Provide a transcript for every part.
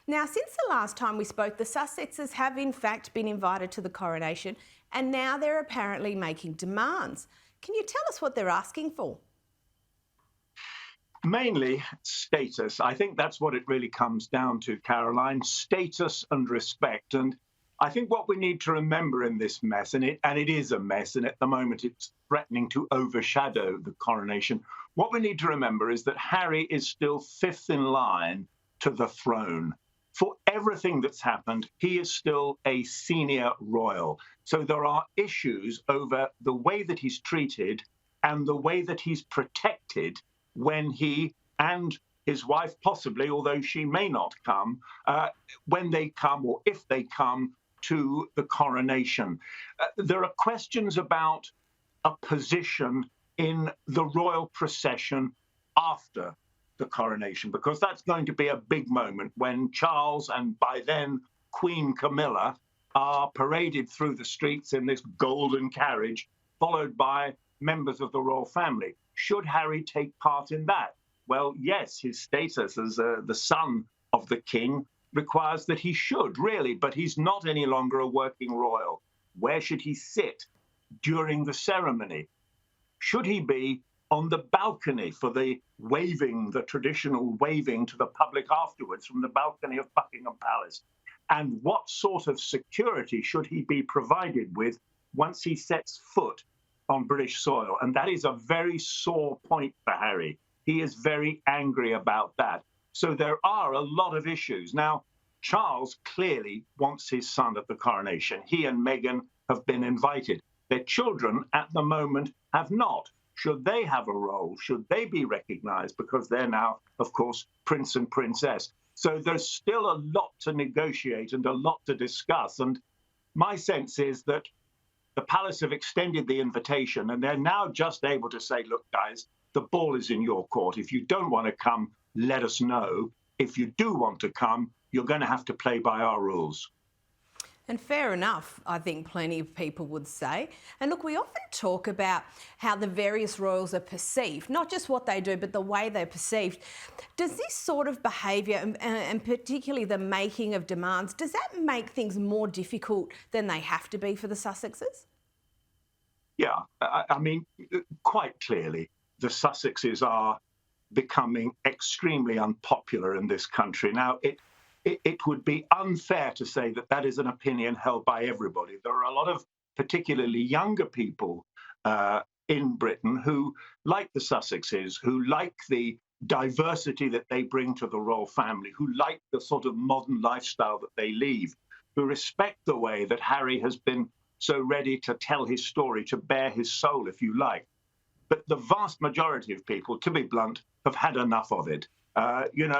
Now, since the last time we spoke, the Sussexes have in fact been invited to the coronation, and now they're apparently making demands. Can you tell us what they're asking for? Mainly status. I think that's what it really comes down to, Caroline, status and respect. And I think what we need to remember in this mess, and it is a mess, and at the moment it's threatening to overshadow the coronation. What we need to remember is that Harry is still fifth in line to the throne. For everything that's happened, he is still a senior royal. So there are issues over the way that he's treated and the way that he's protected when he and his wife possibly, although she may not come, when they come or if they come to the coronation. There are questions about a position in the royal procession after the coronation, because that's going to be a big moment when Charles and by then Queen Camilla are paraded through the streets in this golden carriage, followed by members of the royal family. Should Harry take part in that? Well, yes, his status as the son of the king requires that he should, really, but he's not any longer a working royal. Where should he sit during the ceremony? Should he be on the balcony for the waving, the traditional waving to the public afterwards from the balcony of Buckingham Palace? And what sort of security should he be provided with once he sets foot on British soil? And that is a very sore point for Harry. He is very angry about that. So there are a lot of issues. Now, Charles clearly wants his son at the coronation. He and Meghan have been invited. Their children at the moment have not. Should they have a role? Should they be recognized? Because they're now, of course, prince and princess. So there's still a lot to negotiate and a lot to discuss. And my sense is that the palace have extended the invitation and they're now just able to say, look, guys, the ball is in your court. If you don't want to come, let us know. If you do want to come, you're going to have to play by our rules. And fair enough, I think plenty of people would say. And look, we often talk about how the various royals are perceived, not just what they do, but the way they're perceived. Does this sort of behaviour, and particularly the making of demands, does that make things more difficult than they have to be for the Sussexes? Yeah, I mean, quite clearly, the Sussexes are becoming extremely unpopular in this country. Now, it would be unfair to say that that is an opinion held by everybody. There are a lot of particularly younger people in Britain who like the Sussexes, who like the diversity that they bring to the royal family, who like the sort of modern lifestyle that they lead, who respect the way that Harry has been so ready to tell his story, to bare his soul, if you like. But the vast majority of people, to be blunt, have had enough of it.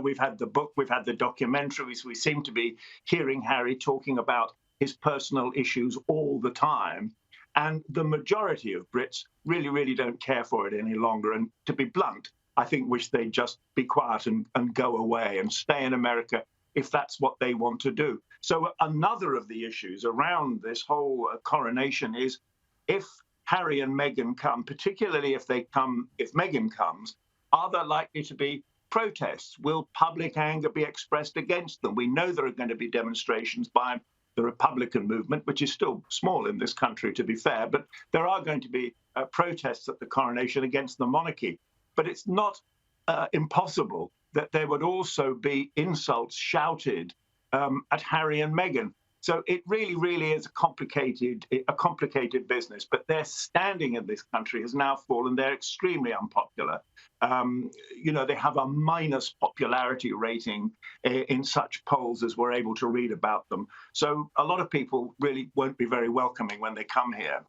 We've had the book, we've had the documentaries. We seem to be hearing Harry talking about his personal issues all the time. And the majority of Brits really, really don't care for it any longer. And to be blunt, I think wish they'd just be quiet and go away and stay in America if that's what they want to do. So another of the issues around this whole coronation is if Harry and Meghan come, particularly if Meghan comes, are there likely to be protests? Will public anger be expressed against them? We know there are going to be demonstrations by the Republican movement, which is still small in this country, to be fair, but there are going to be protests at the coronation against the monarchy. But it's not impossible that there would also be insults shouted at Harry and Meghan. So it really, really is a complicated business. But their standing in this country has now fallen. They're extremely unpopular. They have a minus popularity rating in such polls as we're able to read about them. So a lot of people really won't be very welcoming when they come here.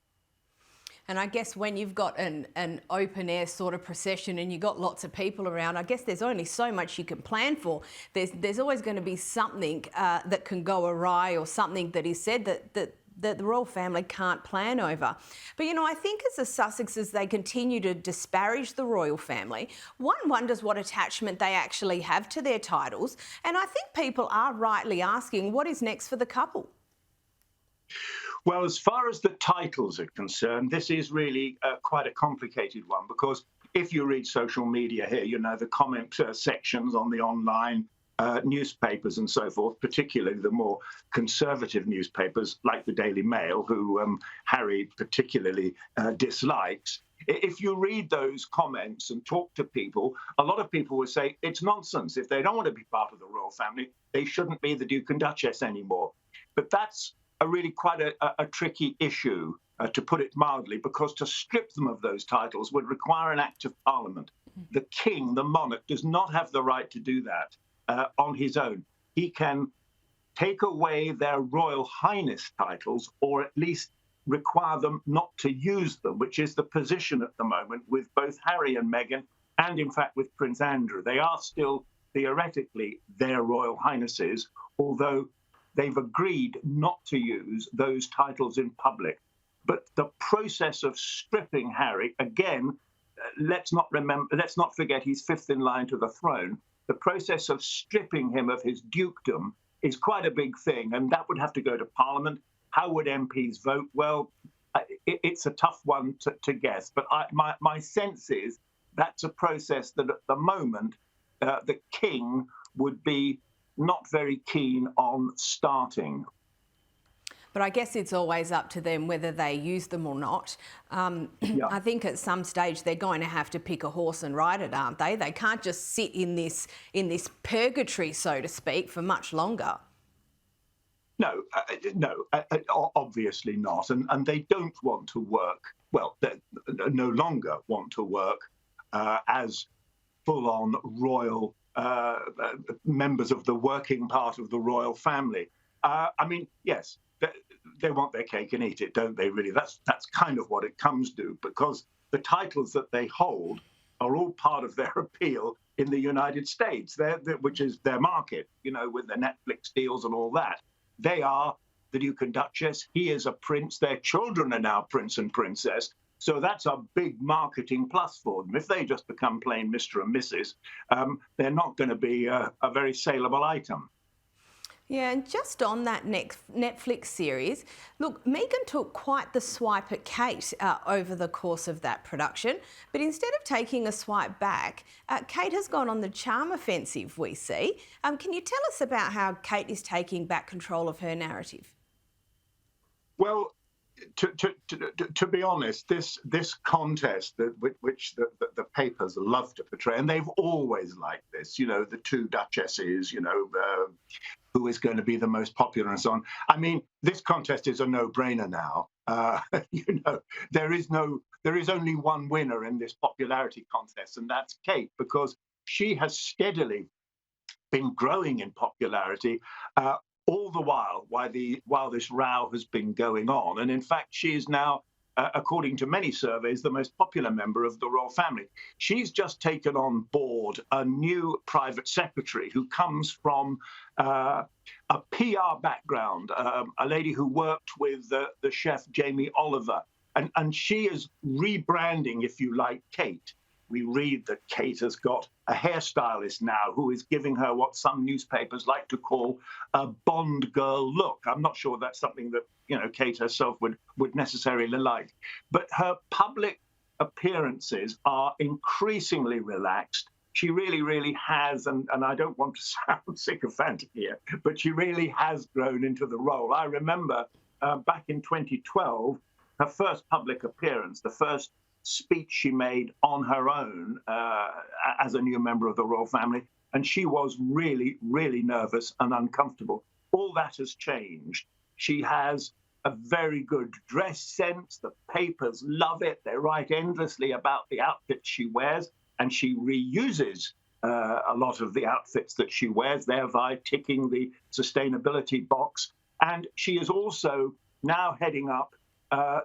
And I guess when you've got an open air sort of procession and you've got lots of people around, I guess there's only so much you can plan for. There's always going to be something that can go awry or something that is said that the royal family can't plan over. But, I think as the Sussexes, they continue to disparage the royal family. One wonders what attachment they actually have to their titles. And I think people are rightly asking, what is next for the couple? Well, as far as the titles are concerned, this is really quite a complicated one, because if you read social media here, the comment sections on the online newspapers and so forth, particularly the more conservative newspapers like the Daily Mail, who Harry particularly dislikes. If you read those comments and talk to people, a lot of people will say it's nonsense. If they don't want to be part of the royal family, they shouldn't be the Duke and Duchess anymore. But that's really quite a tricky issue, to put it mildly, because to strip them of those titles would require an act of Parliament. The king, the monarch, does not have the right to do that on his own. He can take away their Royal Highness titles, or at least require them not to use them, which is the position at the moment with both Harry and Meghan, and in fact with Prince Andrew. They are still theoretically their Royal Highnesses, although they've agreed not to use those titles in public. But the process of stripping Harry, again, let's not forget he's fifth in line to the throne. The process of stripping him of his dukedom is quite a big thing, and that would have to go to Parliament. How would MPs vote? Well, it's a tough one to guess, but my sense is that's a process that at the moment the king would be not very keen on starting. But I guess it's always up to them whether they use them or not. Yeah. I think at some stage they're going to have to pick a horse and ride it, aren't they? They can't just sit in this purgatory, so to speak, for much longer. No, obviously not. And they don't want to work, well, they no longer want to work as full-on royal members of the working part of the royal family. I mean, yes, they want their cake and eat it, don't they, really? That's kind of what it comes to, because the titles that they hold are all part of their appeal in the United States, which is their market, with the Netflix deals and all that. They are the Duke and Duchess. He is a prince. Their children are now prince and princess. So that's a big marketing plus for them. If they just become plain Mr. and Mrs., they're not going to be a very saleable item. Yeah, and just on that next Netflix series, look, Meghan took quite the swipe at Kate over the course of that production, but instead of taking a swipe back, Kate has gone on the charm offensive, we see. Can you tell us about how Kate is taking back control of her narrative? Well, to be honest, this contest which the papers love to portray, and they've always liked this, the two duchesses, who is going to be the most popular and so on. I mean, this contest is a no-brainer now. There is only one winner in this popularity contest, and that's Kate, because she has steadily been growing in popularity all the while this row has been going on. And in fact, she is now, according to many surveys, the most popular member of the royal family. She's just taken on board a new private secretary who comes from a PR background, a lady who worked with the chef Jamie Oliver. And she is rebranding, if you like, Kate. We read that Kate has got a hairstylist now who is giving her what some newspapers like to call a Bond girl look. I'm not sure that's something that Kate herself would necessarily like. But her public appearances are increasingly relaxed. She really, really has, and I don't want to sound sycophantic here, but she really has grown into the role. I remember back in 2012, her first public appearance, the first speech she made on her own as a new member of the royal family, and she was really, really nervous and uncomfortable. All that has changed. She has a very good dress sense. The papers love it. They write endlessly about the outfits she wears, and she reuses a lot of the outfits that she wears, thereby ticking the sustainability box. And she is also now heading up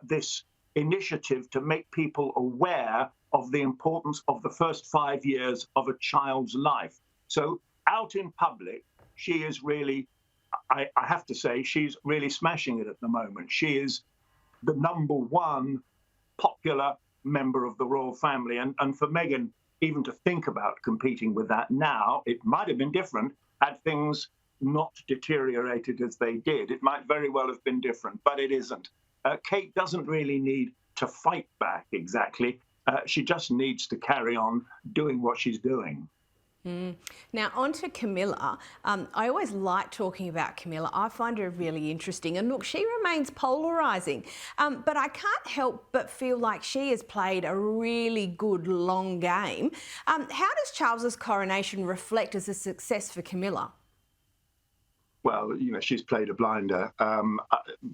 this initiative to make people aware of the importance of the first 5 years of a child's life. So out in public, she is really, I have to say, she's really smashing it at the moment. She is the number one popular member of the royal family. And for Meghan even to think about competing with that now, it might have been different had things not deteriorated as they did. It might very well have been different, but it isn't. Kate doesn't really need to fight back exactly. She just needs to carry on doing what she's doing. Now, on to Camilla. I always like talking about Camilla. I find her really interesting. And look, she remains polarising. But I can't help but feel like she has played a really good long game. How does Charles's coronation reflect as a success for Camilla? Well, she's played a blinder.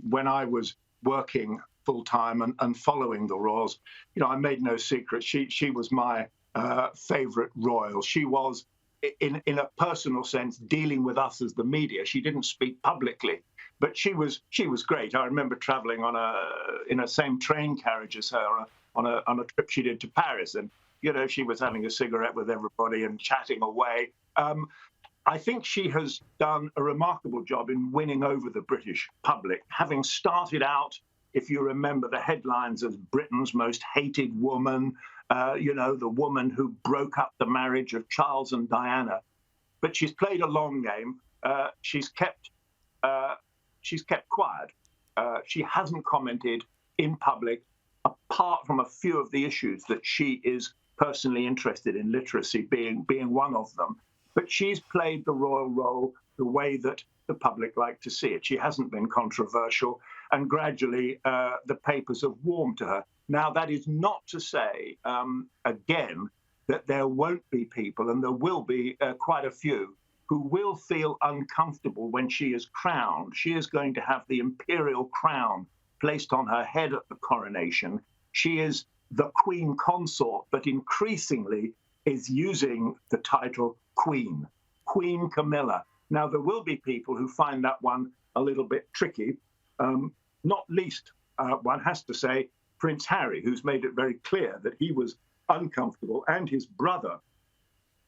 When I was working full time and following the royals, I made no secret. She was my favourite royal. She was, in a personal sense, dealing with us as the media. She didn't speak publicly, but she was great. I remember travelling in a same train carriage as her on a trip she did to Paris, and she was having a cigarette with everybody and chatting away. I think she has done a remarkable job in winning over the British public, having started out, if you remember the headlines, as Britain's most hated woman, the woman who broke up the marriage of Charles and Diana. But she's played a long game. She's kept quiet. She hasn't commented in public, apart from a few of the issues that she is personally interested in, literacy being one of them. But she's played the royal role the way that the public like to see it. She hasn't been controversial, and gradually the papers have warmed to her. Now, that is not to say, again, that there won't be people, and there will be quite a few, who will feel uncomfortable when she is crowned. She is going to have the imperial crown placed on her head at the coronation. She is the Queen Consort, but increasingly is using the title Queen, Queen Camilla. Now, there will be people who find that one a little bit tricky, not least, one has to say, Prince Harry, who's made it very clear that he was uncomfortable, and his brother,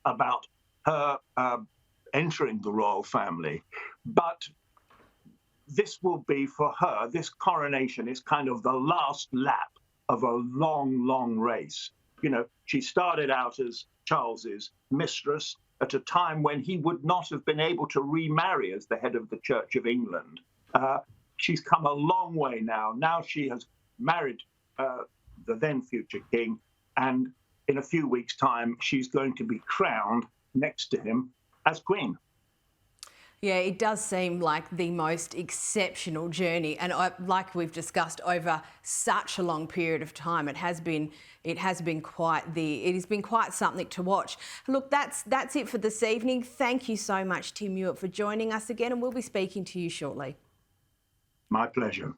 about her entering the royal family. But this will be for her, this coronation is kind of the last lap of a long, long race. She started out as Charles's mistress at a time when he would not have been able to remarry as the head of the Church of England. She's come a long way now. Now she has married the then future king, and in a few weeks' time, she's going to be crowned next to him as queen. Yeah, it does seem like the most exceptional journey, and like we've discussed, over such a long period of time, it has been quite something to watch. Look, that's it for this evening. Thank you so much, Tim Ewart, for joining us again, and we'll be speaking to you shortly. My pleasure.